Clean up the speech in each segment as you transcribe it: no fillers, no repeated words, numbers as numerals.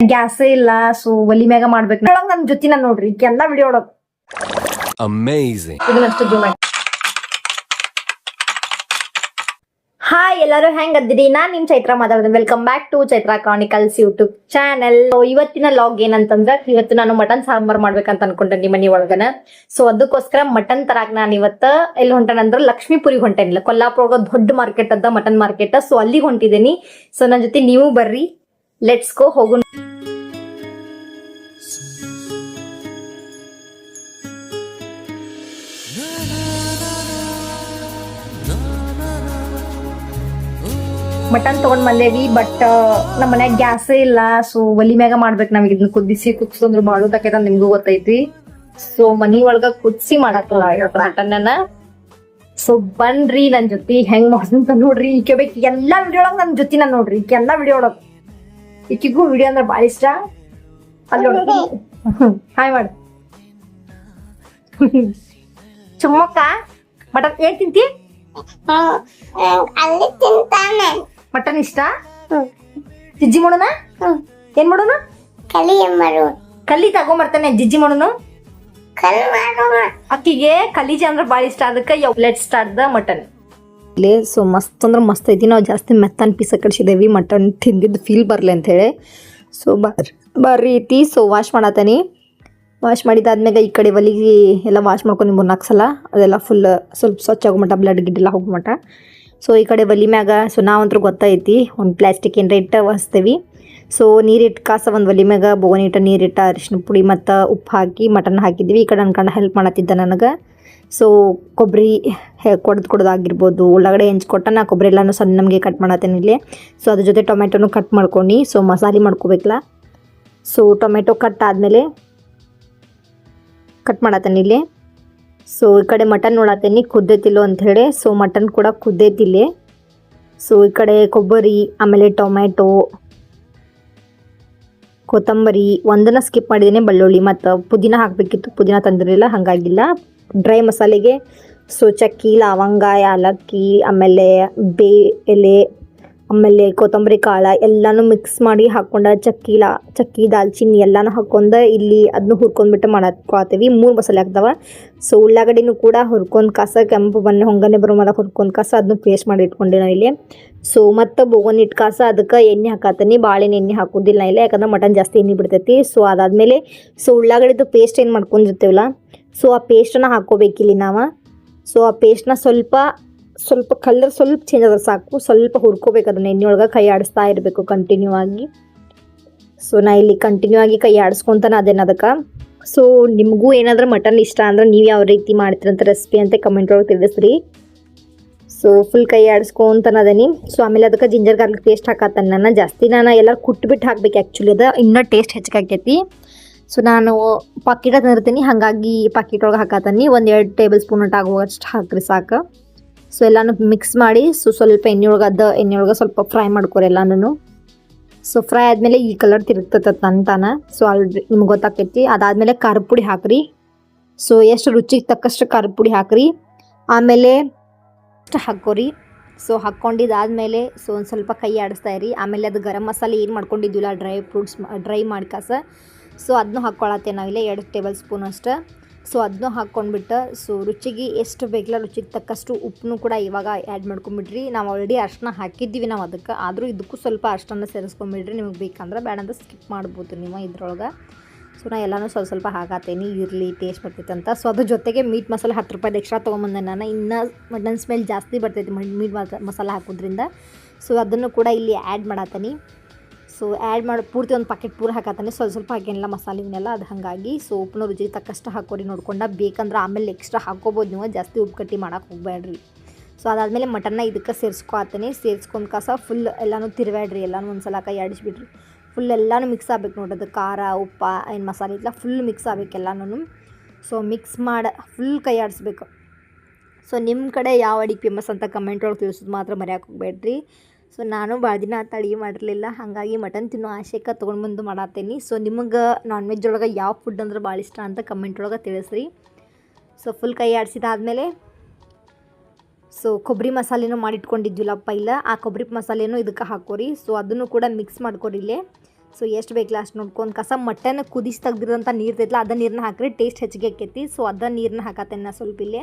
ಗ್ಯಾಸೇ ಇಲ್ಲ, ಸೊ ಒಲಿ ಮ್ಯಾಗ ಮಾಡ್ಬೇಕು. ನನ್ ಜೊತೆ ನಾನು ನೋಡ್ರಿ ಎಲ್ಲ ವಿಡಿಯೋ ನೋಡೋದು ಅಮೇಜಿಂಗ್. ಇದನ್ನಷ್ಟು ಜೂಮ್ ಮಾಡಿ. ಹಾಯ್, ಎಲ್ಲರೂ ಹೆಂಗ್ ಅದಿರಿ? ನಾನ್ ನಿಮ್ ಚೈತ್ರ ಮಾತಾಡೋದು. Welcome back to Chaitra chronicles YouTube channel. ಇವತ್ತಿನ ಲಾಗ್ ಏನಂತಂದ್ರ, ಇವತ್ತು ನಾನು ಮಟನ್ ಸಾಂಬಾರ್ ಮಾಡ್ಬೇಕಂತ ಅನ್ಕೊಂಡೆ ಮನಿ ಒಳಗನ. ಸೊ ಅದಕ್ಕೋಸ್ಕರ ಮಟನ್ ತರಾಕ್ ನಾನು ಇವತ್ತ ಎಲ್ಲಿ ಹೊಂಟೇನಂದ್ರ ಲಕ್ಷ್ಮೀಪುರಿಗೆ ಹೊಂಟೇನಿಲ್ಲ. ಕೊಲ್ಲಾಪುರ ದೊಡ್ಡ ಮಾರ್ಕೆಟ್ ಅದ ಮಟನ್ ಮಾರ್ಕೆಟ್. ಸೊ ಅಲ್ಲಿಗೆ ಹೊಂಟಿದ್ದೀನಿ. ಸೊ ನನ್ನ ಜೊತೆ ನೀವು ಬರ್ರಿ, ಲೆಟ್ಸ್ ಗೋ, ಹೋಗೋಣ. ಮಟನ್ ತಗೊಂಡ್ ಬಂದೇವಿ, ಬಟ್ ನಮ್ಮ ಮನ್ಯಾಗ ಗ್ಯಾಸೇ ಇಲ್ಲ. ಸೊ ಒಲಿ ಮ್ಯಾಗ ಮಾಡ್ಬೇಕು. ನಾವ್ ಇದನ್ನ ಕುದಿಸಂದ್ರ ಮಾಡೋದಕ್ಕೆ ನಿಮ್ಗೂ ಗೊತ್ತೈತಿ. ಸೊ ಮನಿ ಒಳಗ ಕುದಿಸಿ ಮಾಡತ್ತ ಮಟನ್. ಸೊ ಬನ್ರಿ ನನ್ ಜೊತೆ ಹೆಂಗ್ ಮಾಡೋದಂತ ನೋಡ್ರಿ. ಈಕೆ ಬೇಕು ಎಲ್ಲಾ ವಿಡಿಯೋ ಒಳಗ ನನ್ ಜೊತೆ ನಾನು ನೋಡ್ರಿ ಎಲ್ಲಾ ವಿಡಿಯೋ ಒಳಗ. ಈಕಿಗೂ ವಿಡಿಯೋ ಅಂದ್ರೆ ಬಾಳ ಇಷ್ಟ. ಅಲ್ಲಿ ಹಾಯ್ ಮಾಡ ಚುಮ್ಮಕ್ಕ. ಮಟನ್ ಏನ್ ತಿಂತಿ? ಮಟನ್ ಇಷ್ಟ? ಜಿಜ್ಜಿ ಮಾಡೋಣ? ಏನ್ ಮಾಡೋಣ? ಕಲ್ಲಿ ತಗೊಂಬರ್ತಾನೆ. ಜಿಜ್ಜಿ ಮಾಡೋಣ. ಅಕ್ಕಿಗೆ ಕಲೀಜಿ ಅಂದ್ರೆ ಬಾಳ ಇಷ್ಟ. ಅದಕ್ಕೆ let's start the mutton. So ಮಸ್ತ್ ಅಂದ್ರೆ ಮಸ್ತ್ ಐತಿ. ನಾವು ಜಾಸ್ತಿ ಮೆತ್ತನ್ ಪೀಸ ಕಡ್ಸಿದೇವಿ, ಮಟನ್ ತಿಂದಿದ್ದು ಫೀಲ್ ಬರ್ಲಿ ಅಂತ ಹೇಳಿ. ಸೊ ಬರ್ರಿ ಐತಿ. ಸೊ ವಾಶ್ ಮಾಡತ್ತಾನಿ. ವಾಶ್ ಮಾಡಿದಾದ್ಮೇಲೆ ಈ ಕಡೆ ಒಲಿಗೆ ಎಲ್ಲ ವಾಶ್ ಮಾಡ್ಕೊಂಡು 3-4 ಸಲ ಅದೆಲ್ಲ ಫುಲ್ ಸ್ವಲ್ಪ ಸ್ವಚ್ಛ ಹೋಗ್ಮಟ, ಬ್ಲಡ್ ಗಿಡ್ಡೆಲ್ಲ ಹೋಗ್ಮಟ. ಸೊ ಈ ಕಡೆ ಒಲಿ ಮ್ಯಾಗ ಸೊ ನಾವಂತೂ ಗೊತ್ತೈತಿ ಒಂದು ಪ್ಲಾಸ್ಟಿಕ್ ಏನ್ರ ಇಟ್ಟು ಒರೆಸ್ತೀವಿ. ಸೊ ನೀರಿಟ್ಟು ಕಾಸ ಒಂದು ಒಲಿ ಮ್ಯಾಗ ಬೋಗನಿಟ್ಟ ನೀರಿಟ್ಟು ಅರಿಶಿನ ಪುಡಿ ಮತ್ತು ಉಪ್ಪು ಹಾಕಿ ಮಟನ್ ಹಾಕಿದ್ವಿ. ಈ ಕಡೆ ಅನ್ಕೊಂಡು ಹೆಲ್ಪ್ ಮಾಡತ್ತಿದ್ದ ನನಗೆ. ಸೊ ಕೊಬ್ಬರಿ ಕೊಡೋದಾಗಿರ್ಬೋದು, ಉಳ್ಳಾಗಡೆ ಹೆಂಚ್ಕೊಟ್ಟ ನಾ ಕೊಬ್ಬರಿ ಎಲ್ಲನೂ ಸಣ್ಣ ನಮಗೆ ಕಟ್ ಮಾಡತ್ತೇನೆ ಇಲ್ಲಿ. ಸೊ ಅದ್ರ ಜೊತೆ ಟೊಮೆಟೊನು ಕಟ್ ಮಾಡ್ಕೊಂಡು ಸೊ ಮಸಾಲೆ ಮಾಡ್ಕೋಬೇಕಲ್ಲ. ಸೊ ಟೊಮೆಟೊ ಕಟ್ ಆದಮೇಲೆ ಕಟ್ ಮಾಡತ್ತೇನೆ ಇಲ್ಲಿ. ಸೊ ಈ ಕಡೆ ಮಟನ್ ನೋಡತ್ತೇನೆ ಕುದ್ದೈತಿಲ್ಲೋ ಅಂಥೇಳಿ. ಸೊ ಮಟನ್ ಕೂಡ ಕುದ್ದೈತಿಲ್ಲಿ. ಸೊ ಈ ಕಡೆ ಕೊಬ್ಬರಿ, ಆಮೇಲೆ ಟೊಮೆಟೊ, ಕೊತ್ತಂಬರಿ ಒಂದನ್ನು ಸ್ಕಿಪ್ ಮಾಡಿದ್ದೀನಿ, ಬೆಳ್ಳುಳ್ಳಿ ಮತ್ತು ಪುದೀನ ಹಾಕಬೇಕಿತ್ತು. ಪುದೀನ ತಂದಿರಲಿಲ್ಲ, ಹಾಗಾಗಿಲ್ಲ. ಡ್ರೈ ಮಸಾಲೆಗೆ ಸೊ ಚಕ್ಕಿ, ಲವಂಗ, ಯಾಲಕ್ಕಿ, ಆಮೇಲೆ ಬೇ ಎಲೆ, ಆಮೇಲೆ ಕೊತ್ತಂಬರಿ ಕಾಳು ಎಲ್ಲನೂ ಮಿಕ್ಸ್ ಮಾಡಿ ಹಾಕ್ಕೊಂಡು ಚಕ್ಕಿ ದಾಲ್ಚಿನ್ನಿ ಎಲ್ಲನೂ ಹಾಕ್ಕೊಂಡು ಇಲ್ಲಿ ಅದನ್ನು ಹುರ್ಕೊಂಡ್ಬಿಟ್ಟು ಮಾಡ್ಕೊಳ್ತೀವಿ. 3 ಮಸಾಲೆ ಹಾಕ್ತಾವೆ. ಸೊ ಉಳ್ಳಾಗಡ್ಡಿನೂ ಕೂಡ ಹುರ್ಕೊಂಡು ಕಾಸ ಕೆಂಪು ಬಣ್ಣ ಹೊಂಗನೆ ಬರೋ ಮೇಲೆ ಹುರ್ಕೊಂಡು ಕಾಸ ಅದನ್ನು ಪೇಸ್ಟ್ ಮಾಡಿ ಇಟ್ಕೊಂಡೆ ನಾವು ಇಲ್ಲಿ. ಸೊ ಮತ್ತು ಬೋಗನ್ ಇಟ್ಟು ಕಾಸ ಅದಕ್ಕೆ ಎಣ್ಣೆ ಹಾಕತ್ತೀನಿ. ಬಾಳೆಣ್ಣೆ ಎಣ್ಣೆ ಹಾಕೋದಿಲ್ಲ ಇಲ್ಲ, ಯಾಕಂದ್ರೆ ಮಟನ್ ಜಾಸ್ತಿ ಎಣ್ಣೆ ಬಿಡ್ತೈತಿ. ಸೊ ಅದಾದಮೇಲೆ ಸೊ ಉಳ್ಳಾಗಡ್ಡಿದು ಪೇಸ್ಟ್ ಏನು ಮಾಡ್ಕೊಂಡಿರ್ತೀವಲ್ಲ, ಸೊ ಆ ಪೇಸ್ಟನ್ನು ಹಾಕ್ಕೋಬೇಕಿಲ್ಲಿ ನಾವು. ಸೊ ಆ ಪೇಸ್ಟ್ನ ಸ್ವಲ್ಪ ಕಲರ್ ಸ್ವಲ್ಪ ಚೇಂಜ್ ಆದ್ರೆ ಸಾಕು. ಸ್ವಲ್ಪ ಹುರ್ಕೋಬೇಕು ಅದನ್ನ ಎಣ್ಣೆ ಒಳಗೆ. ಕೈ ಆಡಿಸ್ತಾ ಇರಬೇಕು ಕಂಟಿನ್ಯೂ ಆಗಿ. ಸೊ ನಾ ಇಲ್ಲಿ ಕಂಟಿನ್ಯೂ ಆಗಿ ಕೈ ಆಡಿಸ್ಕೊತಾನೆ ಅದೇನು ಅದಕ್ಕೆ. ಸೊ ನಿಮಗೂ ಏನಾದರೂ ಮಟನ್ ಇಷ್ಟ ಅಂದ್ರೆ ನೀವು ಯಾವ ರೀತಿ ಮಾಡ್ತೀರಂತ ರೆಸಿಪಿ ಅಂತ ಕಮೆಂಟ್ ಒಳಗೆ ತಿಳಿಸ್ರಿ. ಸೊ ಫುಲ್ ಕೈ ಆಡಿಸ್ಕೊಂತಾನೆ ಅದೇನಿ. ಸೊ ಆಮೇಲೆ ಅದಕ್ಕೆ ಜಿಂಜರ್ ಗಾರ್ಲಿಕ್ ಪೇಸ್ಟ್ ಹಾಕತ್ತಾನೆ. ನಾನು ಜಾಸ್ತಿ ಎಲ್ಲರೂ ಕುಟ್ಬಿಟ್ಟು ಹಾಕ್ಬೇಕು ಆ್ಯಕ್ಚುಲಿ. ಅದು ಇನ್ನೂ ಟೇಸ್ಟ್ ಹೆಚ್ಚಾಕೈತಿ. ಸೊ ನಾನು ಪಾಕಿಟ ತಂದಿರ್ತೀನಿ, ಹಾಗಾಗಿ ಪಾಕಿಟ್ ಒಳಗೆ ಹಾಕತ್ತಾನೆ. 1-2 ಟೇಬಲ್ ಸ್ಪೂನ್ ಆಗುವಷ್ಟು ಹಾಕ್ರಿ ಸಾಕು. ಸೊ ಎಲ್ಲನೂ ಮಿಕ್ಸ್ ಮಾಡಿ ಸ್ವಲ್ಪ ಎಣ್ಣೆ ಒಳಗೆ ಸ್ವಲ್ಪ ಫ್ರೈ ಮಾಡ್ಕೊರಿ ಎಲ್ಲನೂ. ಸೊ ಫ್ರೈ ಆದಮೇಲೆ ಈ ಕಲರ್ ತಿರುಗ್ತೈತೆ ತಂತಾನ. ಸೊ ಆಲ್ರೆಡಿ ನಿಮ್ಗೆ ಗೊತ್ತಾಕೈತಿ. ಅದಾದಮೇಲೆ ಖಾರದ ಪುಡಿ ಹಾಕ್ರಿ. ಸೊ ಎಷ್ಟು ರುಚಿಗೆ ತಕ್ಕಷ್ಟು ಖಾರದ ಪುಡಿ ಹಾಕ್ರಿ. ಆಮೇಲೆ ಹಾಕೋರಿ. ಸೊ ಹಾಕ್ಕೊಂಡಿದ್ದಾದಮೇಲೆ ಸೊ ಒಂದು ಸ್ವಲ್ಪ ಕೈ ಆಡಿಸ್ತಾ ಇರಿ. ಆಮೇಲೆ ಅದು ಗರಂ ಮಸಾಲೆ ಏನು ಮಾಡ್ಕೊಂಡಿದ್ದಿಲ್ಲ, ಡ್ರೈ ಮಾಡ್ಕಾಸ, ಸೊ ಅದನ್ನು ಹಾಕ್ಕೊಳತ್ತೆ ನಾವಿಲ್ಲ 2 ಟೇಬಲ್ ಸ್ಪೂನ್ ಅಷ್ಟು. ಸೊ ಅದನ್ನು ಹಾಕ್ಕೊಂಡ್ಬಿಟ್ಟು ಸೊ ರುಚಿಗೆ ಎಷ್ಟು ಬೇಕಲ್ಲ ರುಚಿಗೆ ತಕ್ಕಷ್ಟು ಉಪ್ಪನ್ನು ಕೂಡ ಇವಾಗ ಆ್ಯಡ್ ಮಾಡ್ಕೊಂಬಿಡ್ರಿ. ನಾವು ಆಲ್ರೆಡಿ ಅರ್ಶಿನ ಹಾಕಿದ್ದೀವಿ ನಾವು ಅದಕ್ಕೆ. ಆದರೂ ಇದಕ್ಕೂ ಸ್ವಲ್ಪ ಅರ್ಶಿನ ಸೇರಿಸ್ಕೊಂಬಿಡ್ರಿ. ನಿಮಗೆ ಬೇಕಂದ್ರೆ ಬೇಡ ಅಂತ ಸ್ಕಿಪ್ ಮಾಡ್ಬೋದು ನೀವು ಇದ್ರೊಳಗೆ. ಸೊ ನಾ ಎಲ್ಲನೂ ಸ್ವಲ್ಪ ಹಾಕತ್ತೇನೆ, ಇರಲಿ ಟೇಸ್ಟ್ ಬರ್ತೈತೆ ಅಂತ. ಸೊ ಅದ್ರ ಜೊತೆಗೆ ಮೀಟ್ ಮಸಾಲೆ 10 ರೂಪಾಯಿದು ಎಕ್ಸ್ಟ್ರಾ ತೊಗೊಂಬಂದೆ ನಾನು. ಇನ್ನೂ ಮಟನ್ ಸ್ಮೆಲ್ ಜಾಸ್ತಿ ಬರ್ತೈತಿ ಮೀಟ್ ಮಸಾಲೆ ಹಾಕೋದ್ರಿಂದ. ಸೊ ಅದನ್ನು ಕೂಡ ಇಲ್ಲಿ ಆ್ಯಡ್ ಮಾಡತ್ತೀನಿ. ಸೊ ಆ್ಯಡ್ ಮಾಡಿ ಪೂರ್ತಿ ಒಂದು ಪ್ಯಾಕೆಟ್ ಪೂರ ಹಾಕತ್ತಾನೆ. ಸ್ವಲ್ಪ ಹಾಕೇನಿಲ್ಲ ಮಸಾಲೆನೆಲ್ಲ, ಅದು ಹಾಗಾಗಿ. ಸೊ ಉಪ್ಪನ್ನು ರುಚಿಗೆ ತಕ್ಕಷ್ಟು ಹಾಕೋರಿ ನೋಡ್ಕೊಂಡು. ಬೇಕಂದ್ರೆ ಆಮೇಲೆ ಎಕ್ಸ್ಟ್ರಾ ಹಾಕೋಬೋದು ನೀವು, ಜಾಸ್ತಿ ಉಪ್ಪು ಕಟ್ಟಿ ಮಾಡೋಕೆ ಹೋಗಬೇಡ್ರಿ. ಸೊ ಅದಾದಮೇಲೆ ಮಟನ್ನ ಇದಕ್ಕೆ ಸೇರಿಸ್ಕೊತೀನಿ. ಸೇರಿಸ್ಕೊಂಡು ಕಾಸ ಫುಲ್ ಎಲ್ಲನೂ ತಿರುವಾಡ್ರಿ. ಎಲ್ಲನೂ ಒಂದು ಸಲ ಕೈ ಆಡಿಸ್ಬಿಡ್ರಿ. ಫುಲ್ ಎಲ್ಲನೂ ಮಿಕ್ಸ್ ಆಗ್ಬೇಕು ನೋಡೋದು. ಖಾರ, ಉಪ್ಪು, ಏನು ಮಸಾಲೆ ಇಲ್ಲ ಫುಲ್ ಮಿಕ್ಸ್ ಆಗ್ಬೇಕು ಎಲ್ಲನೂ. ಸೊ ಮಿಕ್ಸ್ ಮಾಡಿ ಫುಲ್ ಕೈ ಆಡಿಸ್ಬೇಕು. ಸೊ ನಿಮ್ಮ ಕಡೆ ಯಾವ ಅಡಿಗೆ ಫೇಮಸ್ ಅಂತ ಕಮೆಂಟ್ ಒಳಗೆ ತಿಳಿಸೋದು ಮಾತ್ರ ಮರೆಯೋಕೆ ಹೋಗಬೇಡ್ರಿ. ಸೊ ನಾನು ಭಾಳ ದಿನ ಆತ ಅಡುಗೆ ಮಾಡಿರಲಿಲ್ಲ, ಹಾಗಾಗಿ ಮಟನ್ ತಿನ್ನೋ ಆಶೆಗೆ ತೊಗೊಂಡ್ಬಂದು ಮಾಡತ್ತೀನಿ. ಸೊ ನಿಮಗೆ ನಾನ್ ವೆಜ್ ಒಳಗೆ ಯಾವ ಫುಡ್ ಅಂದ್ರೆ ಭಾಳ ಇಷ್ಟ ಅಂತ ಕಮೆಂಟ್ ಒಳಗೆ ತಿಳಿಸ್ರಿ. ಸೊ ಫುಲ್ ಕೈ ಆಡಿಸಿದಾದ್ಮೇಲೆ ಸೊ ಕೊಬ್ಬರಿ ಮಸಾಲೆನೂ ಮಾಡಿಟ್ಕೊಂಡಿದ್ವಿಲ್ಲಪ್ಪ ಇಲ್ಲ, ಆ ಕೊಬ್ಬರಿ ಮಸಾಲೆನೂ ಇದಕ್ಕೆ ಹಾಕೋರಿ. ಸೊ ಅದನ್ನು ಕೂಡ ಮಿಕ್ಸ್ ಮಾಡ್ಕೊರಿ ಇಲ್ಲೇ. ಸೊ ಎಷ್ಟು ಬೇಕಿಲ್ಲ ಅಷ್ಟು ನೋಡ್ಕೊಂಡು ಕಸ ಮಟನ್ ಕುದಿಸಿ ತೆಗ್ದಿರೋಂಥ ನೀರು ಇರ್ತೈತಲ್ಲ ಅದ ನೀರನ್ನ ಹಾಕ್ರಿ ಟೇಸ್ಟ್ ಹೆಚ್ಚಿಗೆ ಆಕೈತಿ. ಸೊ ಅದ ನೀರನ್ನ ಹಾಕತ್ತೇನೆ ನಾ ಸ್ವಲ್ಪ ಇಲ್ಲೇ.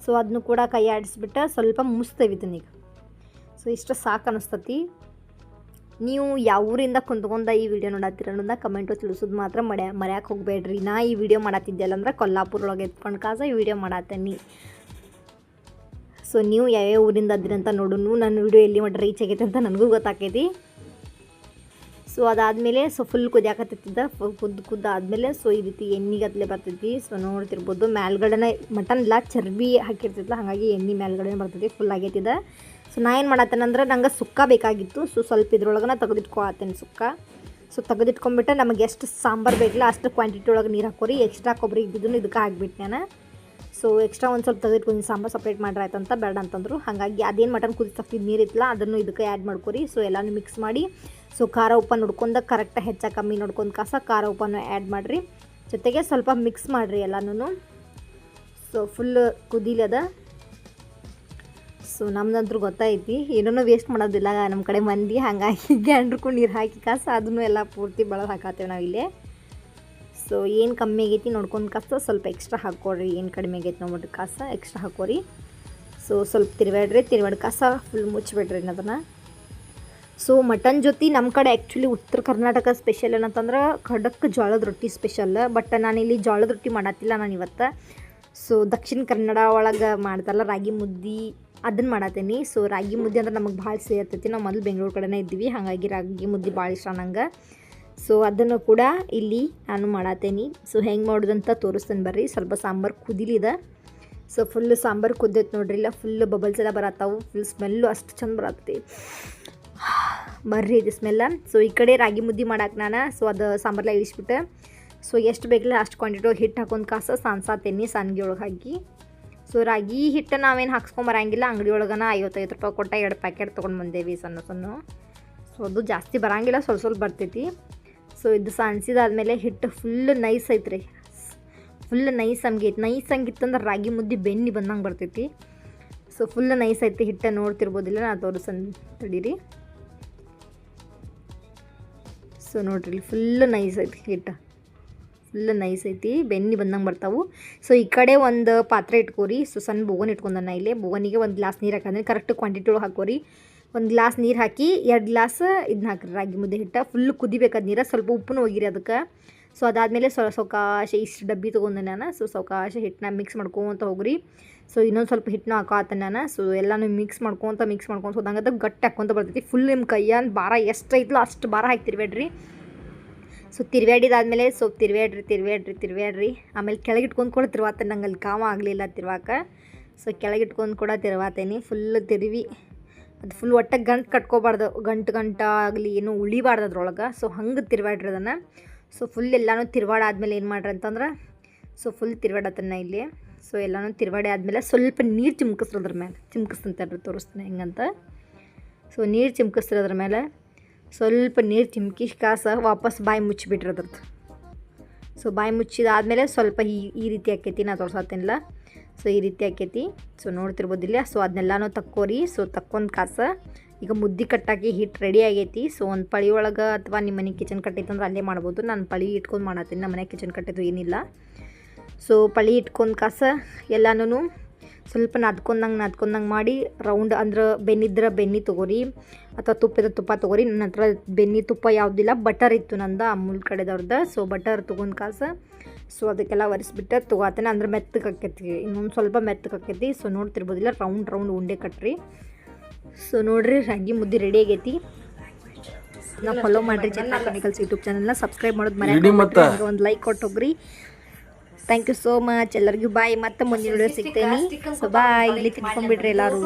ಸೊ ಅದನ್ನು ಕೂಡ ಕೈ ಆಡಿಸ್ಬಿಟ್ಟು ಸ್ವಲ್ಪ ಮುಸ್ತೇವೆ ಇದನ್ನೀಗ. ಸೊ ಇಷ್ಟು ಸಾಕು ಅನಿಸ್ತತಿ. ನೀವು ಯಾವ ಊರಿಂದ ಕುಂತ್ಕೊಂಡ ಈ ವಿಡಿಯೋ ನೋಡತ್ತೀರ ಅನ್ನೋದನ್ನ ಕಮೆಂಟು ತಿಳಿಸೋದು ಮಾತ್ರ ಮರ್ಯಾಕೆ ಹೋಗಬೇಡ್ರಿ. ನಾ ಈ ವಿಡಿಯೋ ಮಾಡತ್ತಿದ್ದೆಲ್ಲ ಅಂದ್ರೆ ಕೊಲ್ಲಾಪುರ ಒಳಗೆ ಎತ್ಕೊಂಡು ಕಾಸ ಈ ವಿಡಿಯೋ ಮಾಡತ್ತೇನೆ. ಸೊ ನೀವು ಯಾವ್ಯಾವ ಊರಿಂದ ಅದಿರಂತ ನೋಡೋನು ನನ್ನ ವಿಡಿಯೋ ಎಲ್ಲಿ ಮಟ್ಟ ರೀಚ್ ಆಗೈತೆ ಅಂತ ನನಗೂ ಗೊತ್ತಾಕೈತಿ. ಸೊ ಅದಾದಮೇಲೆ ಸೊ ಫುಲ್ ಕುದಿಯಾಕತ್ತಿದ್ದ ಕುದ್ದಾದಮೇಲೆ ಸೊ ಈ ರೀತಿ ಎಣ್ಣೆಗತ್ತಲೆ ಬರ್ತೈತಿ. ಸೊ ನೋಡ್ತಿರ್ಬೋದು ಮೇಲ್ಗಡೆನೇ ಮಟನ್ ಎಲ್ಲ ಚರ್ಬಿ ಹಾಕಿರ್ತಿದ್ಲ, ಹಾಗಾಗಿ ಎಣ್ಣೆ ಮೇಲ್ಗಡೆ ಬರ್ತೈತಿ. ಫುಲ್ ಆಗೈತಿದೆ. ಸೊ ನಾ ಏನು ಮಾಡತ್ತೇನಂದ್ರೆ ನಂಗೆ ಸುಕ್ಕ ಬೇಕಾಗಿತ್ತು. ಸೊ ಸ್ವಲ್ಪ ಇದ್ರೊಳಗೆ ತೆಗೆದಿಟ್ಕೊಳತ್ತೇನೆ ಸುಕ್ಕ. ಸೊ ತೆಗೆದಿಟ್ಕೊಂಡ್ಬಿಟ್ಟು ನಮಗೆ ಎಷ್ಟು ಸಾಂಬಾರು ಬೇಕಿಲ್ಲ ಅಷ್ಟು ಕ್ವಾಂಟಿಟಿ ಒಳಗೆ ನೀರು ಹಾಕೋರಿ. ಎಕ್ಸ್ಟ್ರಾ ಕೊಬ್ಬರಿ ಇದ್ದಿದ್ದನ್ನು ಇದಕ್ಕೆ ಹಾಕ್ಬಿಟ್ಟು ನಾನು. ಸೊ ಎಕ್ಸ್ಟ್ರಾ ಒಂದು ಸ್ವಲ್ಪ ತೆಗೆದಿಟ್ಕೊಂಡು ಸಾಂಬಾರು ಸಪ್ರೇಟ್ ಮಾಡ್ರೆ ಆಯ್ತಂತ ಬೇಡ ಅಂತಂದರು. ಹಾಗಾಗಿ ಅದೇನು ಮಟನ್ ಕುದಿಸ್ತಿದ್ದು ನೀರು ಇತ್ತಲ್ಲ ಅದನ್ನು ಇದಕ್ಕೆ ಆ್ಯಡ್ ಮಾಡ್ಕೊರಿ. ಸೊ ಎಲ್ಲನೂ ಮಿಕ್ಸ್ ಮಾಡಿ ಸೊ ಖಾರ ಉಪ್ಪ ನೋಡ್ಕೊಂಡು ಕರೆಕ್ಟಾಗಿ ಹೆಚ್ಚ ಕಮ್ಮಿ ನೋಡ್ಕೊಂಡು ಕಾಸ ಖಾರ ಉಪ್ಪನ್ನು ಆ್ಯಡ್ ಮಾಡಿರಿ. ಜೊತೆಗೆ ಸ್ವಲ್ಪ ಮಿಕ್ಸ್ ಮಾಡಿರಿ ಎಲ್ಲನೂ. ಸೊ ಫುಲ್ ಕುದಿಲದ. ಸೊ ನಮ್ದಂತೂ ಗೊತ್ತೈತಿ ಏನೂ ವೇಸ್ಟ್ ಮಾಡೋದಿಲ್ಲ ನಮ್ಮ ಕಡೆ ಮಂದಿ, ಹಾಗಾಗಿ ಗ್ಯಾಂಡ್ರಕ್ಕೂ ನೀರು ಹಾಕಿ ಕಾಸ ಅದನ್ನು ಎಲ್ಲ ಪೂರ್ತಿ ಬಳದು ಹಾಕತ್ತೇವೆ ನಾವಿಲ್ಲೇ. ಸೊ ಏನು ಕಮ್ಮಿ ಆಗೈತಿ ನೋಡ್ಕೊಂಡು ಕಾಸ ಸ್ವಲ್ಪ ಎಕ್ಸ್ಟ್ರಾ ಹಾಕ್ಕೊಡ್ರಿ. ಏನು ಕಡಿಮೆ ಆಗೈತಿ ನೋಡ್ಬಿಟ್ಟು ಕಾಸ ಎಕ್ಸ್ಟ್ರಾ ಹಾಕೋರಿ. ಸೊ ಸ್ವಲ್ಪ ತಿರ್ವಾಡಿ ಕಾಸ ಫುಲ್ ಮುಚ್ಚಿಬಿಡ್ರಿ ಅದನ್ನು. ಸೊ ಮಟನ್ ಜೊತೆ ನಮ್ಮ ಕಡೆ ಆ್ಯಕ್ಚುಲಿ ಉತ್ತರ ಕರ್ನಾಟಕ ಸ್ಪೆಷಲ್ ಏನಂತಂದ್ರೆ ಖಡಕ್ ಜೋಳದ ರೊಟ್ಟಿ ಸ್ಪೆಷಲ್. ಬಟ್ ನಾನಿಲ್ಲಿ ಜೋಳದ ರೊಟ್ಟಿ ಮಾಡತ್ತಿಲ್ಲ ನಾನು ಇವತ್ತು. ಸೊ ದಕ್ಷಿಣ ಕನ್ನಡ ಒಳಗೆ ಮಾಡ್ತಾರಲ್ಲ ರಾಗಿ ಮುದ್ದೆ ಅದನ್ನು ಮಾಡತ್ತೀನಿ. ಸೊ ರಾಗಿ ಮುದ್ದೆ ಅಂದ್ರೆ ನಮಗೆ ಭಾಳ ಸೇರ್ತೈತಿ. ನಾವು ಮೊದಲು ಬೆಂಗಳೂರು ಕಡೆನೇ ಇದ್ದೀವಿ, ಹಾಗಾಗಿ ರಾಗಿ ಮುದ್ದೆ ಭಾಳ ಇಷ್ಟ ನಂಗೆ. ಸೊ ಅದನ್ನು ಕೂಡ ಇಲ್ಲಿ ನಾನು ಮಾಡತ್ತೇನೆ. ಸೊ ಹೆಂಗೆ ಮಾಡೋದಂತ ತೋರಿಸ್ತೇನೆ ಬರ್ರಿ. ಸ್ವಲ್ಪ ಸಾಂಬಾರು ಕುದಿಲಿದೆ. ಸೊ ಫುಲ್ ಸಾಂಬಾರು ಕುದ್ದೈತೆ ನೋಡ್ರಿ. ಇಲ್ಲ ಫುಲ್ ಬಬಲ್ಸ್ ಎಲ್ಲ ಬರತ್ತಾವು. ಫುಲ್ ಸ್ಮೆಲ್ಲು ಅಷ್ಟು ಚಂದ ಬರತ್ತೆ ಬರ್ರಿ ಇದು ಸ್ಮೆಲ್ಲ. ಸೊ ಈ ಕಡೆ ರಾಗಿ ಮುದ್ದೆ ಮಾಡಕ್ಕೆ ನಾನು ಸೊ ಅದು ಸಾಂಬಾರೆಲ್ಲ ಇಳಿಸ್ಬಿಟ್ಟು ಸೊ ಎಷ್ಟು ಬೇಕಿಲ್ಲ ಅಷ್ಟು ಕ್ವಾಂಟಿಟಿ ಹಿಟ್ಟು ಹಾಕೊಂಡು ಕಾಸ ಸಾನ್ಸಾತೇನಿ ಸಾನ್ಗೆ ಒಳಗೆ ಹಾಕಿ. ಸೊ ರಾಗಿ ಹಿಟ್ಟು ನಾವೇನು ಹಾಕ್ಸ್ಕೊಂಬರಂಗಿಲ್ಲ, ಅಂಗಡಿ ಒಳಗನ 55 ರೂಪಾಯಿ ಕೊಟ್ಟ 2 ಪ್ಯಾಕೆಟ್ ತೊಗೊಂಡು ಬಂದೇವಿ ಸಣ್ಣ ಸಣ್ಣ. ಸೊ ಅದು ಜಾಸ್ತಿ ಬರೋಂಗಿಲ್ಲ, ಸ್ವಲ್ಪ ಬರ್ತೈತಿ. ಸೊ ಇದು ಸಾನ್ಸಿದಾದ್ಮೇಲೆ ಹಿಟ್ಟು ಫುಲ್ ನೈಸ್ ಐತ್ರಿ. ಫುಲ್ ನೈಸ್ ಹಂಗಿತ್ತಂದ್ರೆ ರಾಗಿ ಮುದ್ದೆ ಬೆನ್ನಿ ಬಂದಂಗೆ ಬರ್ತೈತಿ. ಸೊ ಫುಲ್ ನೈಸ್ ಐತಿ ಹಿಟ್ಟು ನೋಡ್ತಿರ್ಬೋದಿಲ್ಲ, ನಾ ತೋರಿಸನ್ ತಡೀರಿ. ಸೊ ನೋಡ್ರಿ ಫುಲ್ ನೈಸ್ ಐತಿ ಹಿಟ್ಟು, ಫುಲ್ ನೈಸ್ ಐತಿ ಬೆನ್ನಿ ಬಂದಂಗೆ ಬರ್ತಾವೆ. ಸೊ ಈ ಕಡೆ ಒಂದು ಪಾತ್ರೆ ಇಟ್ಕೋರಿ. ಸೊ ಸಣ್ಣ ಬೋಗನ್ ಇಟ್ಕೊಂಡ ನಾ ಇಲ್ಲೇ. ಬೋಗನಿಗೆ 1 ಗ್ಲಾಸ್ ನೀರು ಹಾಕಂದ್ರೆ ಕರೆಕ್ಟ್ ಕ್ವಾಂಟಿಟಿ ಒಳಗೆ ಹಾಕೋರಿ. 1 ಗ್ಲಾಸ್ ನೀರು ಹಾಕಿ 2 ಗ್ಲಾಸ್ ಇದನ್ನ ಹಾಕ್ರಿ ರಾಗಿ ಮುದ್ದೆ ಹಿಟ್ಟು. ಫುಲ್ ಕುದಿಬೇಕಾದ ನೀರು, ಸ್ವಲ್ಪ ಉಪ್ಪನ್ನು ಹೋಗಿರಿ ಅದಕ್ಕೆ. ಸೊ ಅದಾದಮೇಲೆ ಸಾವಕಾಶ ಇಷ್ಟು ಡಬ್ಬಿ ತೊಗೊಂಡೆ ನಾನು. ಸೊ ಸಾವಕಾಶ ಹಿಟ್ಟನ್ನ ಮಿಕ್ಸ್ ಮಾಡ್ಕೊತ ಹೋಗ್ರಿ. ಸೊ ಇನ್ನೊಂದು ಸ್ವಲ್ಪ ಹಿಟ್ಟನ್ನ ಹಾಕೋತ ನಾನು. ಸೊ ಎಲ್ಲನೂ ಮಿಕ್ಸ್ ಮಾಡ್ಕೊತ ಹೋದಂಗದ ಗಟ್ಟಿ ಹಾಕ್ಕೊತ ಬರ್ತೈತಿ. ಫುಲ್ ನಿಮ್ಮ ಕೈಯನ್ನು ಭಾರ ಎಷ್ಟು ಐತಲ್ಲ ಅಷ್ಟು ಭಾರ ಹಾಕಿ ತಿರ್ಬೇಡ್ರಿ. ಸೊ ತಿರ್ವ್ಯಾಡಿದಾದ್ಮೇಲೆ ಸ್ವಲ್ಪ ತಿರ್ವ್ಯಾಡ್ರಿ. ಆಮೇಲೆ ಕೆಳಗಿಟ್ಕೊಂಡು ಕೂಡ ತಿರ್ವಾತೇನೆ. ನಂಗೆ ಅಲ್ಲಿ ಕಾಮ ಆಗಲಿಲ್ಲ ತಿರ್ವಾಕ. ಸೊ ಕೆಳಗಿಟ್ಕೊಂಡು ಕೂಡ ತಿರ್ವಾತೇನೆ. ಫುಲ್ ತಿರುವಿ ಅದು ಫುಲ್ ಒಟ್ಟು ಗಂಟು ಕಟ್ಕೋಬಾರ್ದು, ಗಂಟು ಆಗಲಿ ಏನೂ ಉಳಿಬಾರ್ದು ಅದ್ರೊಳಗೆ. ಸೊ ಹಂಗೆ ತಿರ್ವಾಡ್ರಿ ಅದನ್ನು. ಸೊ ಫುಲ್ ಎಲ್ಲನೂ ತಿರ್ವಾಡಾದ್ಮೇಲೆ ಏನು ಮಾಡ್ರಿ ಅಂತಂದ್ರೆ ಸೊ ಫುಲ್ ತಿರ್ವಾಡತ್ತನ್ನ ಇಲ್ಲಿ. ಸೊ ಎಲ್ಲನೂ ತಿರ್ವಾಡಿ ಆದಮೇಲೆ ಸ್ವಲ್ಪ ನೀರು ಚಿಮ್ಕಿಸ್ರದ್ರ ಮೇಲೆ ಚಿಮ್ಕಿಸ್ತಂತೇಳ್ರಿ, ತೋರಿಸ್ತೀನಿ ಹೆಂಗಂತ. ಸೊ ನೀರು ಚಿಮ್ಕಿಸ್ತಿರೋದ್ರ ಮೇಲೆ ಸ್ವಲ್ಪ ನೀರು ಚಿಮ್ಕಿ ಕಾಸ ವಾಪಸ್ ಬಾಯಿ ಮುಚ್ಚಿಬಿಟ್ರಿ ಅದ್ರದ್ದು. ಸೊ ಬಾಯಿ ಮುಚ್ಚಿದಾದ್ಮೇಲೆ ಸ್ವಲ್ಪ ಈ ರೀತಿ ಆಕೈತಿ, ನಾ ತೋರ್ಸತ್ತೇನಿಲ್ಲ. ಸೊ ಈ ರೀತಿ ಆಕೈತಿ. ಸೊ ನೋಡ್ತಿರ್ಬೋದಿಲ್ಲ. ಸೊ ಅದನ್ನೆಲ್ಲನೂ ತಕ್ಕೋರಿ. ಸೊ ತಕ್ಕೊಂದು ಕಾಸ ಈಗ ಮುದ್ದೆ ಕಟ್ಟಾಕಿ ಹಿಟ್ಟು ರೆಡಿ ಆಗೈತಿ. ಸೊ ಒಂದು ಪಳಿ ಒಳಗೆ ಅಥವಾ ನಿಮ್ಮ ಮನೆ ಕಿಚನ್ ಕಟ್ಟೈತಂದ್ರೆ ಅಲ್ಲೇ ಮಾಡ್ಬೋದು. ನಾನು ಪಳಿ ಇಟ್ಕೊಂಡು ಮಾಡತ್ತೀನಿ, ನಮ್ಮ ಮನೆ ಕಿಚನ್ ಕಟ್ಟಿದ್ದು ಏನಿಲ್ಲ. ಸೊ ಪಳಿ ಇಟ್ಕೊಂಡು ಕಾಸ ಎಲ್ಲನೂ ಸ್ವಲ್ಪ ನಾದ್ಕೊಂಡಂಗೆ ಮಾಡಿ ರೌಂಡ್ ಅಂದ್ರೆ ಬೆನ್ನಿ ತೊಗೋರಿ ಅಥವಾ ತುಪ್ಪ ತೊಗೋರಿ. ನನ್ನ ಹತ್ರ ಬೆನ್ನಿ ತುಪ್ಪ ಯಾವುದಿಲ್ಲ, ಬಟರ್ ಇತ್ತು ನಂದು ಅಮೂಲ್ ಕಡೆದವ್ರದ್ದು. ಸೊ ಬಟರ್ ತೊಗೊಂಡು ಕಾಸ ಸೊ ಅದಕ್ಕೆಲ್ಲ ಒರೆಸ್ಬಿಟ್ಟು ತೊಗೋತೇನೆ. ಅಂದ್ರೆ ಮೆತ್ತಗೆ ಆಕೈತಿ, ಇನ್ನೊಂದು ಸ್ವಲ್ಪ ಮೆತ್ತಗೆ ಆಕೈತಿ. ಸೊ ನೋಡ್ತಿರ್ಬೋದಿಲ್ಲ ರೌಂಡ್ ಉಂಡೆ ಕಟ್ರಿ. ಸೊ ನೋಡ್ರಿ ರಾಗಿ ಮುದ್ದೆ ರೆಡಿ ಆಗೈತಿ. ನಾವು ಫಾಲೋ ಮಾಡಿರಿ ಮೆಕ್ಯಾನಿಕಲ್ಸ್ ಯೂಟ್ಯೂಬ್ ಚಾನಲ್ನ. ಸಬ್ಸ್ಕ್ರೈಬ್ ಮಾಡೋದು ಮರ್ಯಾದೆ ಒಂದು ಲೈಕ್ ಕೊಟ್ಟು ಹೋಗ್ರಿ. ಥ್ಯಾಂಕ್ ಯು ಸೋ ಮಚ್ ಎಲ್ಲರಿಗೂ. ಬಾಯ್. ಮತ್ತೆ ಮುಂದಿನ ವಿಡಿಯೋ ಸಿಗ್ತೇನೆ. So bye. ಇಲ್ಲಿ ತಿನ್ಕೊಂಡ್ಬಿಡ್ರಿ ಎಲ್ಲರೂ.